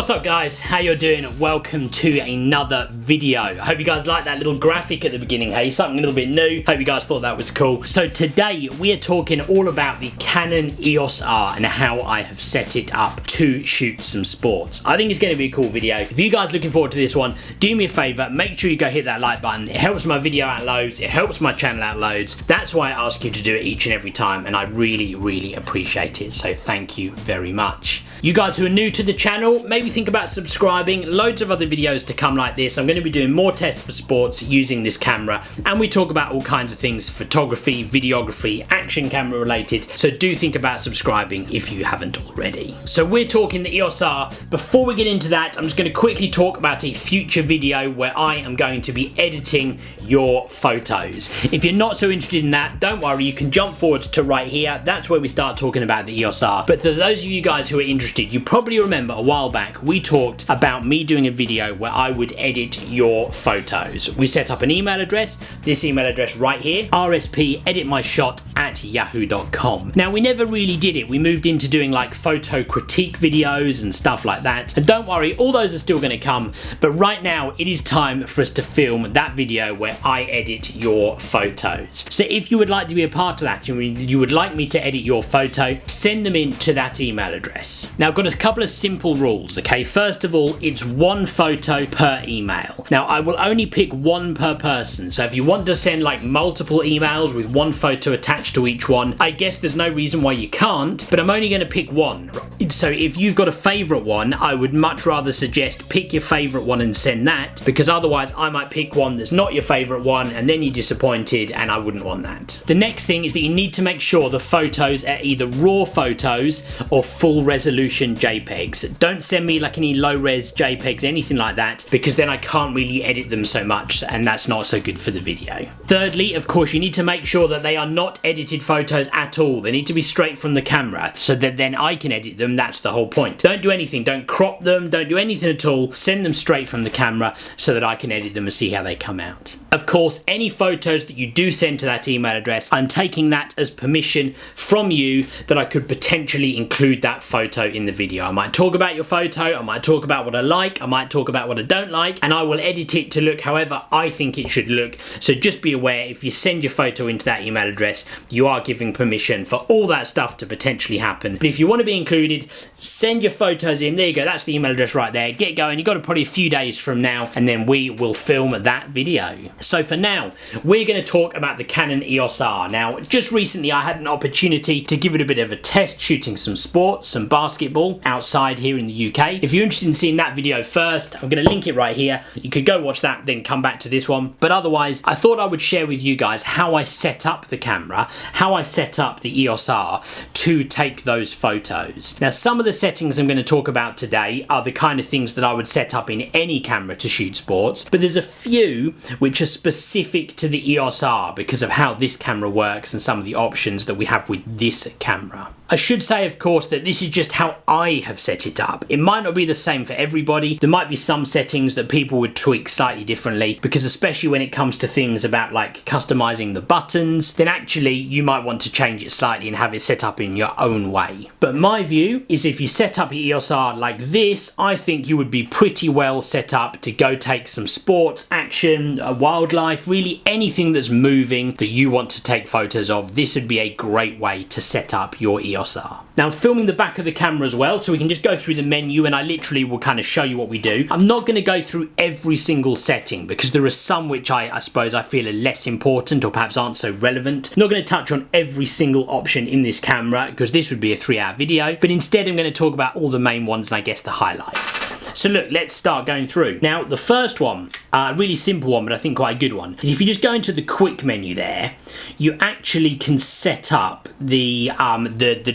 What's up guys, how you doing? Welcome to another video. I hope you guys like that little graphic at the beginning, hey, something a little bit new. Hope you guys thought that was cool. So today we are talking all about the Canon EOS R and how I have set it up to shoot some sports. I think it's going to be a cool video. If you guys are looking forward to this one, do me a favor, make sure you go hit that like button. It helps my video out loads, it helps my channel out loads. That's why I ask you to do it each and every time, and I really appreciate it, so thank you very much. You guys who are new to the channel, maybe think about subscribing. Loads of other videos to come like this. I'm going to be doing more tests for sports using this camera, and we talk about all kinds of things: photography, videography, action camera related. So do think about subscribing if you haven't already. So we're talking the EOS R. Before we get into that, I'm just going to quickly talk about a future video where I am going to be editing your photos. If you're not so interested in that, don't worry, you can jump forward to right here. That's where we start talking about the EOS R. But for those of you guys who are interested, you probably remember a while back we talked about me doing a video where I would edit your photos. We set up an email address, this email address right here, rspeditmyshot@yahoo.com. Now we never really did it. We moved into doing like photo critique videos and stuff like that. And don't worry, all those are still going to come, but right now it is time for us to film that video where I edit your photos. So if you would like to be a part of that and you would like me to edit your photo, send them in to that email address. Now I've got a couple of simple rules, okay? First of all, it's one photo per email. Now I will only pick one per person, so if you want to send like multiple emails with one photo attached to each one, I guess there's no reason why you can't, but I'm only going to pick one. So if you've got a favourite one, I would much rather suggest pick your favourite one and send that, because otherwise I might pick one that's not your favourite one and then you're disappointed, and I wouldn't want that. The next thing is that you need to make sure the photos are either raw photos or full resolution JPEGs. Don't send me like any low res JPEGs, anything like that, because then I can't really edit them so much and that's not so good for the video. Thirdly, of course, you need to make sure that they are not edited photos at all. They need to be straight from the camera so that then I can edit them. That's the whole point. Don't do anything, don't crop them, don't do anything at all. Send them straight from the camera so that I can edit them and see how they come out. Of course, any photos that you do send to that email address, I'm taking that as permission from you that I could potentially include that photo in the video. I might talk about your photo, I might talk about what I like, I might talk about what I don't like, and I will edit it to look however I think it should look. So just be aware, if you send your photo into that email address, you are giving permission for all that stuff to potentially happen. But if you want to be included, send your photos in. There you go, that's the email address right there. Get going. You've got probably a few days from now and then we will film that video. So for now, we're going to talk about the Canon EOS R. Now, just recently I had an opportunity to give it a bit of a test shooting some sports, some basketball outside here in the UK. If you're interested in seeing that video first, I'm going to link it right here. You could go watch that, then come back to this one. But otherwise, I thought I would share with you guys how I set up the camera, how I set up the EOS R to take those photos. Now, some of the settings I'm going to talk about today are the kind of things that I would set up in any camera to shoot sports, but there's a few which are specific to the EOS R because of how this camera works and some of the options that we have with this camera. I should say, of course, that this is just how I have set it up. It might not be the same for everybody. There might be some settings that people would tweak slightly differently, because especially when it comes to things about like customizing the buttons, then actually you might want to change it slightly and have it set up in your own way. But my view is if you set up your EOS R like this, I think you would be pretty well set up to go take some sports, action, wildlife, really anything that's moving that you want to take photos of. This would be a great way to set up your EOS R. Now I'm filming the back of the camera as well, so we can just go through the menu and I literally will kind of show you what we do. I'm not going to go through every single setting because there are some which I suppose I feel are less important or perhaps aren't so relevant. I'm not going to touch on every single option in this camera because this would be a 3-hour video, but instead I'm going to talk about all the main ones and I guess the highlights. So look, let's start going through. Now the first one, a really simple one but I think quite a good one, is if you just go into the quick menu there, you actually can set up the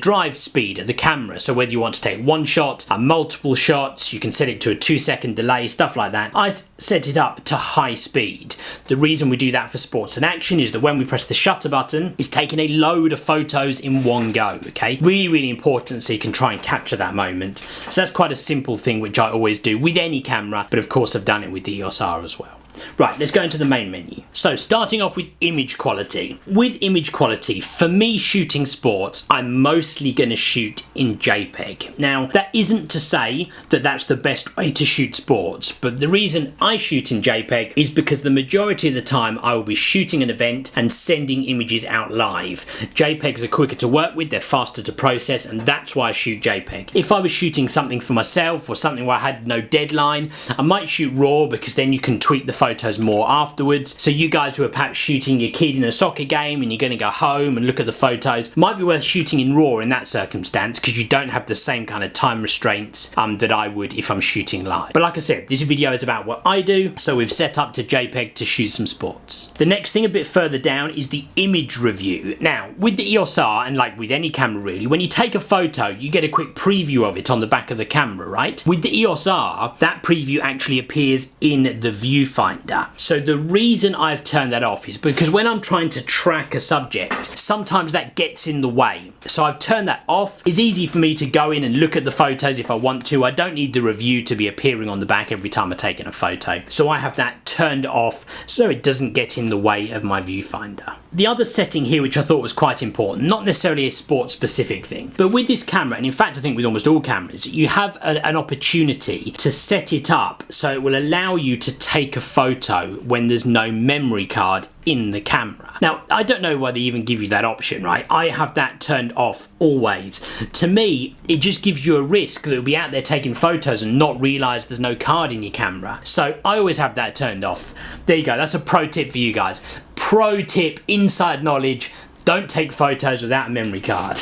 drive speed of the camera. So whether you want to take one shot, multiple shots, you can set it to a 2-second delay, stuff like that. I set it up to high speed. The reason we do that for sports and action is that when we press the shutter button, it's taking a load of photos in one go, okay? Really important so you can try and capture that moment. So that's quite a simple thing which I always do with any camera, but of course I've done it with the EOS R as well. Right, let's go into the main menu. So starting off with image quality. With image quality, for me shooting sports, I'm mostly going to shoot in JPEG. Now, that isn't to say that that's the best way to shoot sports, but the reason I shoot in JPEG is because the majority of the time I will be shooting an event and sending images out live. JPEGs are quicker to work with, they're faster to process, and that's why I shoot JPEG. If I was shooting something for myself or something where I had no deadline, I might shoot RAW because then you can tweak the photos more afterwards. So you guys who are perhaps shooting your kid in a soccer game and you're going to go home and look at the photos, might be worth shooting in RAW in that circumstance because you don't have the same kind of time restraints that I would if I'm shooting live. But like I said, this video is about what I do, so we've set up to JPEG to shoot some sports. The next thing a bit further down is the image review. Now, with the EOS R, and like with any camera really, when you take a photo, you get a quick preview of it on the back of the camera, right? With the EOS R, that preview actually appears in the viewfinder. So the reason I've turned that off is because when I'm trying to track a subject, sometimes that gets in the way. So I've turned that off. It's easy for me to go in and look at the photos if I want to. I don't need the review to be appearing on the back every time I'm taking a photo. So I have that turned off so it doesn't get in the way of my viewfinder. The other setting here which I thought was quite important, not necessarily a sports specific thing, but with this camera, and in fact I think with almost all cameras, you have an opportunity to set it up so it will allow you to take a photo when there's no memory card in the camera. Now, I don't know why they even give you that option, right? I have that turned off always. To me, it just gives you a risk that you'll be out there taking photos and not realise there's no card in your camera. So I always have that turned off. There you go, that's a pro tip for you guys. Pro tip, inside knowledge, don't take photos without a memory card.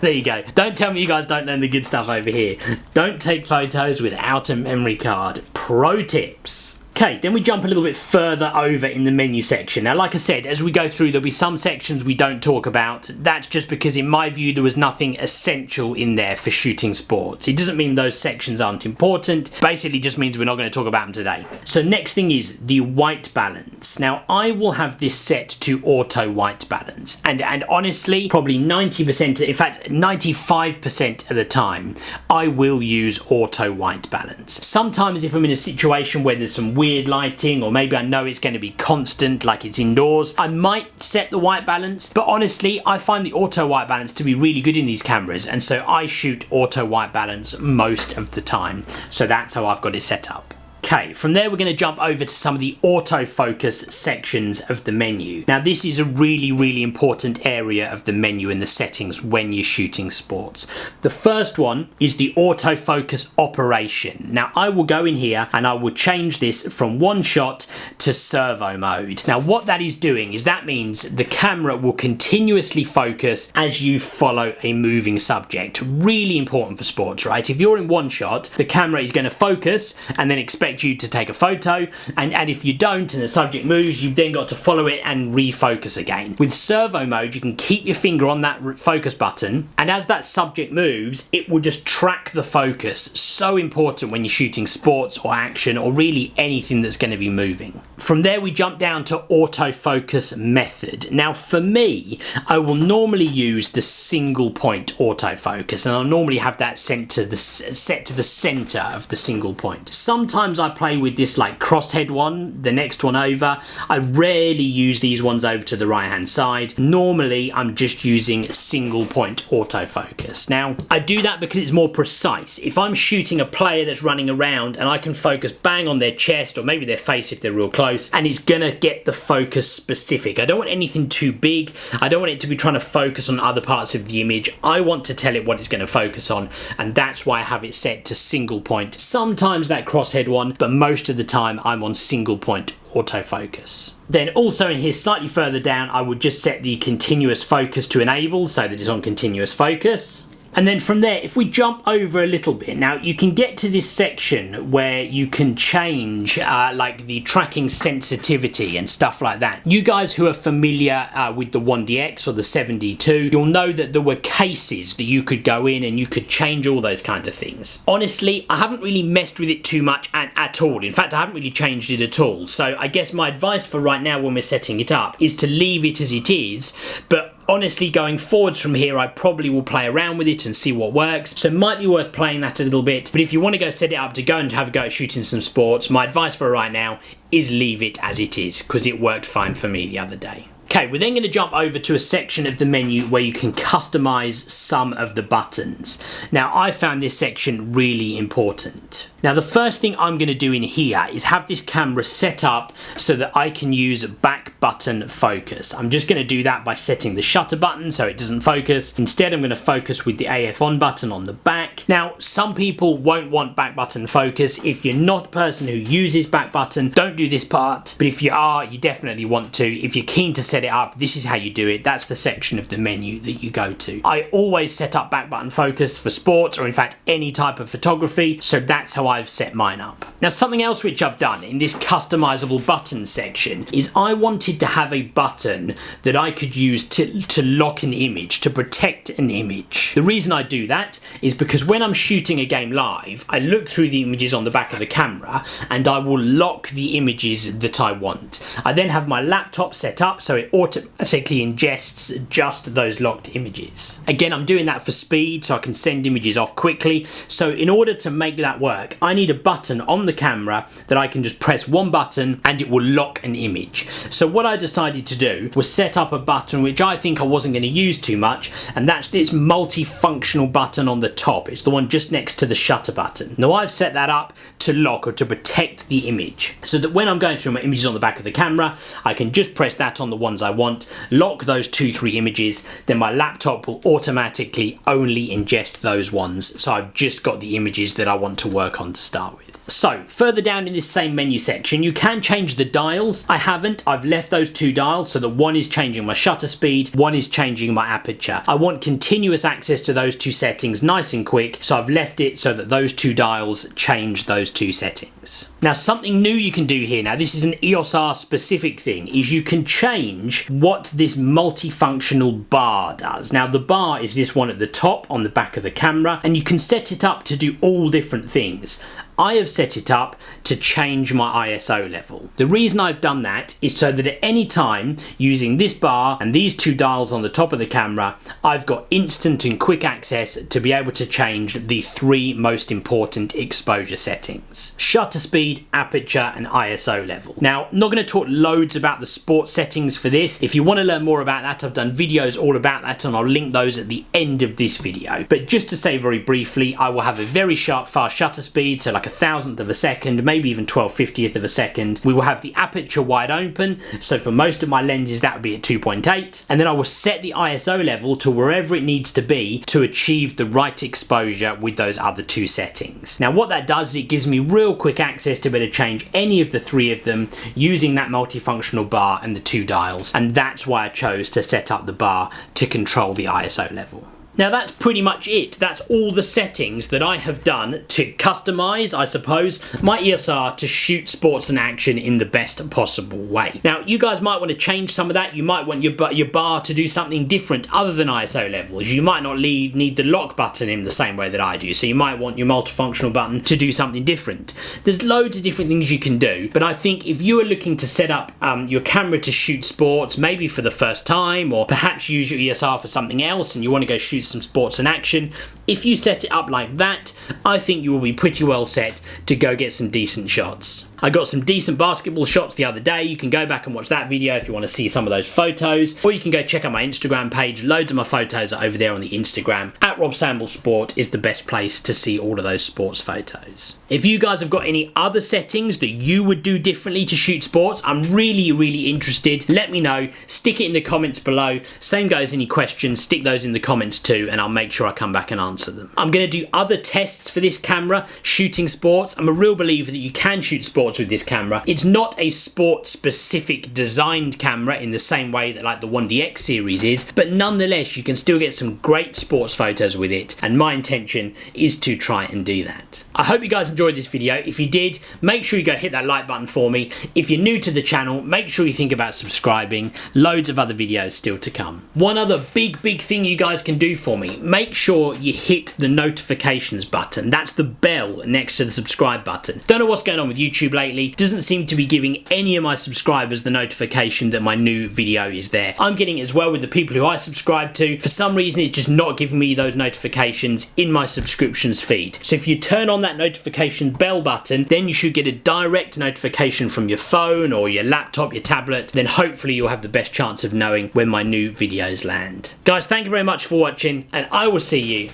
There you go. Don't tell me you guys don't know the good stuff over here. Don't take photos without a memory card. Pro tips. Okay, then we jump a little bit further over in the menu section. Now, like I said, as we go through, there'll be some sections we don't talk about. That's just because, in my view, there was nothing essential in there for shooting sports. It doesn't mean those sections aren't important. Basically, just means we're not going to talk about them today. So next thing is the white balance. Now, I will have this set to auto white balance. And honestly, probably 90%, in fact, 95% of the time, I will use auto white balance. Sometimes if I'm in a situation where there's some weird lighting, or maybe I know it's going to be constant, like it's indoors, I might set the white balance, but honestly I find the auto white balance to be really good in these cameras, and so I shoot auto white balance most of the time. So that's how I've got it set up. Okay, from there we're going to jump over to some of the autofocus sections of the menu. Now this is a really important area of the menu and the settings when you're shooting sports. The first one is the autofocus operation. Now I will go in here and I will change this from one shot to servo mode. Now what that is doing is that means the camera will continuously focus as you follow a moving subject. Really important for sports, right? If you're in one shot, the camera is going to focus and then expect you to take a photo, and if you don't and the subject moves, you've then got to follow it and refocus again. With servo mode, you can keep your finger on that focus button, and as that subject moves, it will just track the focus. So important when you're shooting sports or action or really anything that's going to be moving. From there we jump down to autofocus method. Now for me, I will normally use the single point autofocus, and I'll normally have that set to the center of the single point. Sometimes I play with this like crosshead one, the next one over. I rarely use these ones over to the right hand side. Normally I'm just using single point autofocus. Now I do that because it's more precise. If I'm shooting a player that's running around and I can focus bang on their chest or maybe their face if they're real close, and it's gonna get the focus specific. I don't want anything too big. I don't want it to be trying to focus on other parts of the image. I want to tell it what it's going to focus on, and that's why I have it set to single point. Sometimes that crosshead one, but most of the time I'm on single point autofocus. Then also in here slightly further down, I would just set the continuous focus to enable so that it's on continuous focus. And then from there, if we jump over a little bit, now you can get to this section where you can change like the tracking sensitivity and stuff like that. You guys who are familiar with the 1DX or the 7D2, you'll know that there were cases that you could go in and you could change all those kind of things. Honestly, I haven't really messed with it too much at all. In fact, I haven't really changed it at all. So I guess my advice for right now when we're setting it up is to leave it as it is, but honestly, going forwards from here, I probably will play around with it and see what works. So it might be worth playing that a little bit. But if you want to go set it up to go and have a go at shooting some sports, my advice for right now is leave it as it is, because it worked fine for me the other day. Okay, we're then going to jump over to a section of the menu where you can customize some of the buttons. Now, I found this section really important. Now, the first thing I'm going to do in here is have this camera set up so that I can use back button focus. I'm just going to do that by setting the shutter button so it doesn't focus. Instead, I'm going to focus with the AF on button on the back. Now, some people won't want back button focus. If you're not a person who uses back button, don't do this part. But if you are, you definitely want to. If you're keen to set it up, this is how you do it. That's the section of the menu that you go to. I always set up back button focus for sports, or in fact any type of photography, so that's how I've set mine up. Now, something else which I've done in this customizable buttons section is I wanted to have a button that I could use to lock an image, to protect an image. The reason I do that is because when I'm shooting a game live, I look through the images on the back of the camera and I will lock the images that I want. I then have my laptop set up so it automatically ingests just those locked images. Again, I'm doing that for speed so I can send images off quickly. So in order to make that work, I need a button on the camera that I can just press one button and it will lock an image. So what I decided to do was set up a button which I think I wasn't going to use too much, and that's this multifunctional button on the top. It's the one just next to the shutter button. Now, I've set that up to lock or to protect the image so that when I'm going through my images on the back of the camera, I can just press that on the ones I want, lock those 2-3 images, then my laptop will automatically only ingest those ones. So I've just got the images that I want to work on to start with. So further down in this same menu section, you can change the dials. I haven't. I've left those 2 dials so that one is changing my shutter speed, one is changing my aperture. I want continuous access to those 2 settings nice and quick, so I've left it so that those 2 dials change those 2 settings. Now, something new you can do here, now this is an EOS R specific thing, is you can change what this multifunctional bar does. Now, the bar is this one at the top on the back of the camera, and you can set it up to do all different things. I have set it up to change my ISO level. The reason I've done that is so that at any time, using this bar and these 2 dials on the top of the camera, I've got instant and quick access to be able to change the 3 most important exposure settings: shutter speed, aperture, and ISO level. Now, I'm not going to talk loads about the sports settings for this. If you want to learn more about that, I've done videos all about that, and I'll link those at the end of this video. But just to say very briefly, I will have a very sharp fast shutter speed, so like a 1,000th of a second, maybe even 12/50th of a second. We will have the aperture wide open, so for most of my lenses that would be at 2.8, and then I will set the ISO level to wherever it needs to be to achieve the right exposure with those other 2 settings. Now, what that does is it gives me real quick access to be able to change any of the 3 of them using that multifunctional bar and the 2 dials, and that's why I chose to set up the bar to control the ISO level. Now, that's pretty much it. That's all the settings that I have done to customize, I suppose, my EOS R to shoot sports and action in the best possible way. Now, you guys might want to change some of that. You might want your bar to do something different other than ISO levels. You might not need the lock button in the same way that I do, so you might want your multifunctional button to do something different. There's loads of different things you can do, but I think if you are looking to set up your camera to shoot sports, maybe for the first time, or perhaps use your EOS R for something else and you want to go shoot some sports and action, if you set it up like that, I think you will be pretty well set to go get some decent shots. I got some decent basketball shots the other day. You can go back and watch that video if you want to see some of those photos, or you can go check out my Instagram page. Loads of my photos are over there on the Instagram. At Rob Samble Sport is the best place to see all of those sports photos. If you guys have got any other settings that you would do differently to shoot sports, I'm really interested. Let me know. Stick it in the comments below. Same goes, any questions, stick those in the comments too, and I'll make sure I come back and answer them. I'm going to do other tests for this camera, shooting sports. I'm a real believer that you can shoot sports with this camera. It's not a sport specific designed camera in the same way that like the 1DX series is, but nonetheless you can still get some great sports photos with it, and my intention is to try and do that. I hope you guys enjoyed this video. If you did, make sure you go hit that like button for me. If you're new to the channel, make sure you think about subscribing. Loads of other videos still to come. One other big thing you guys can do for me, make sure you hit the notifications button. That's the bell next to the subscribe button. Don't know what's going on with YouTube YouTube lately doesn't seem to be giving any of my subscribers the notification that my new video is there. I'm getting it as well with the people who I subscribe to. For some reason, it's just not giving me those notifications in my subscriptions feed. So if you turn on that notification bell button, then you should get a direct notification from your phone or your laptop, your tablet. Then hopefully you'll have the best chance of knowing when my new videos land. Guys, thank you very much for watching, and I will see you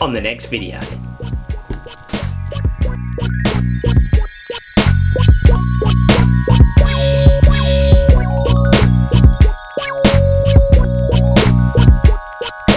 on the next video.